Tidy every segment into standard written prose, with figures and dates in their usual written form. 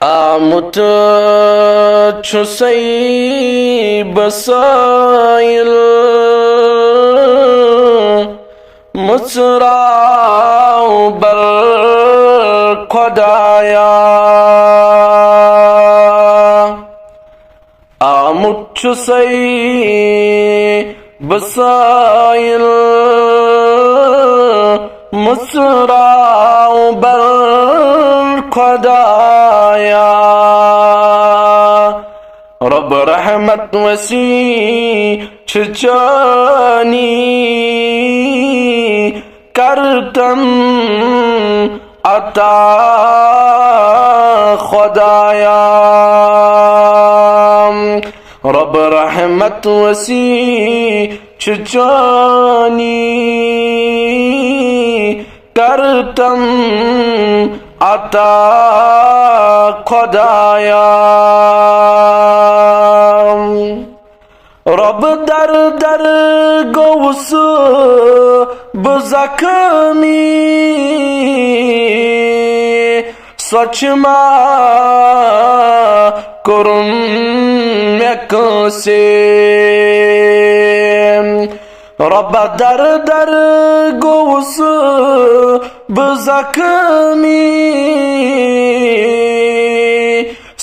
आमुत छुसई बसाइल मुसराओ बर खुदाया आमुत छुसई बसाइल मुसराओ बर खुदाया रब रहमत वसी छुचानी करतम अता खुदाया रब रहमत वसी छुचानी करतम अता खुदाया रब दर दर गौस बजख्मी स्वच्छमा कुरुम से रब दर दर गौस बजख्मी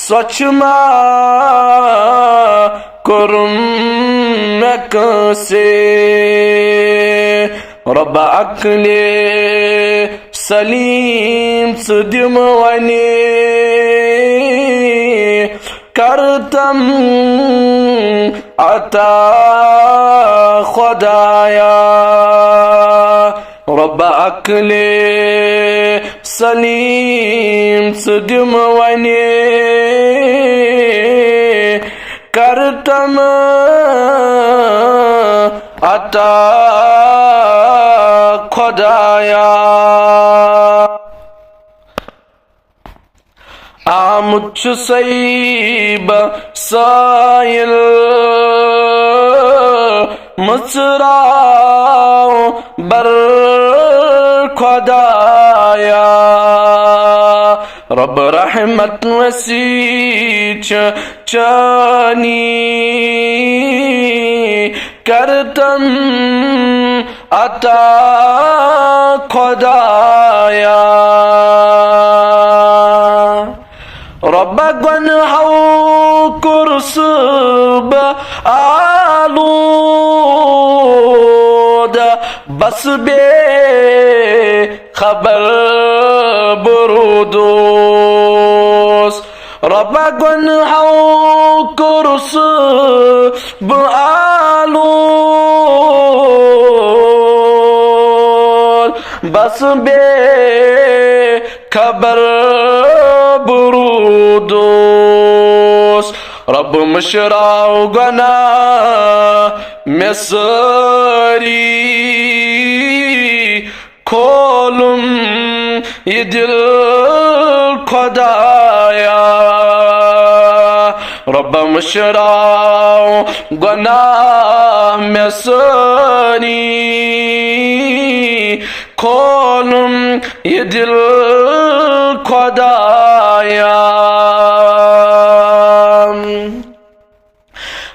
स्वच्छमा कुरुम से रब अक्ले सलीम सुदिम वने करतम अता खुदाया रब अक्ले सलीम सुदिम वने करतम अता खुदाया आमुच सईब साइल मुसराओ बर खुदाया रब रहमत वसीच चानी करतम अता खुदाया रब गनहौ कुर्सब आलूद बस बे खबर बुरुदोस रब गनहौ कुर्सब आलूद बस बे खबर बुरुदोस रब मुशराओ गना मेसरी खोलुम ये दिल खुदाया रब मुशराओ गना मेसरी खोलुम ये दिल खुदाया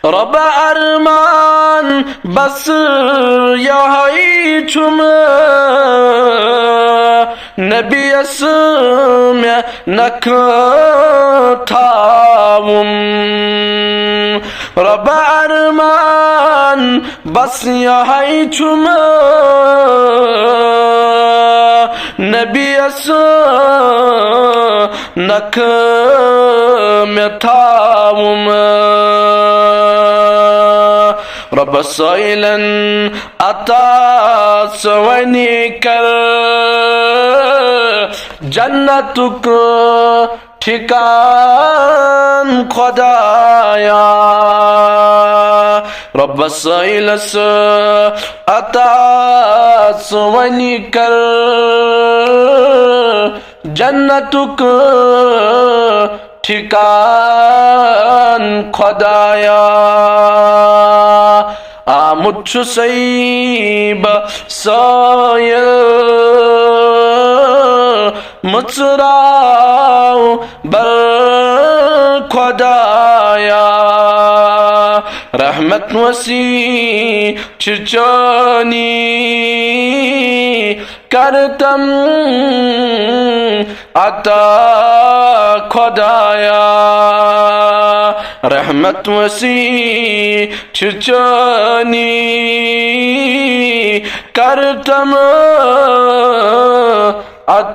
रब अरमान बस यही छुम नबी असम नख थावुम रब अरमान बस यही छुम नबी असम नख थावुम रब सैलन अता सवनी कर जन्नतुक ठिकान खुदाया रब सैलस अता सवनी कर जन्नतुक ठिकान खुदाया आमुच सईब सायल मुचराओ बर رحمت وسیع چچانی کرتم عطا خدایا رحمت وسیع چچانی کرتم عطا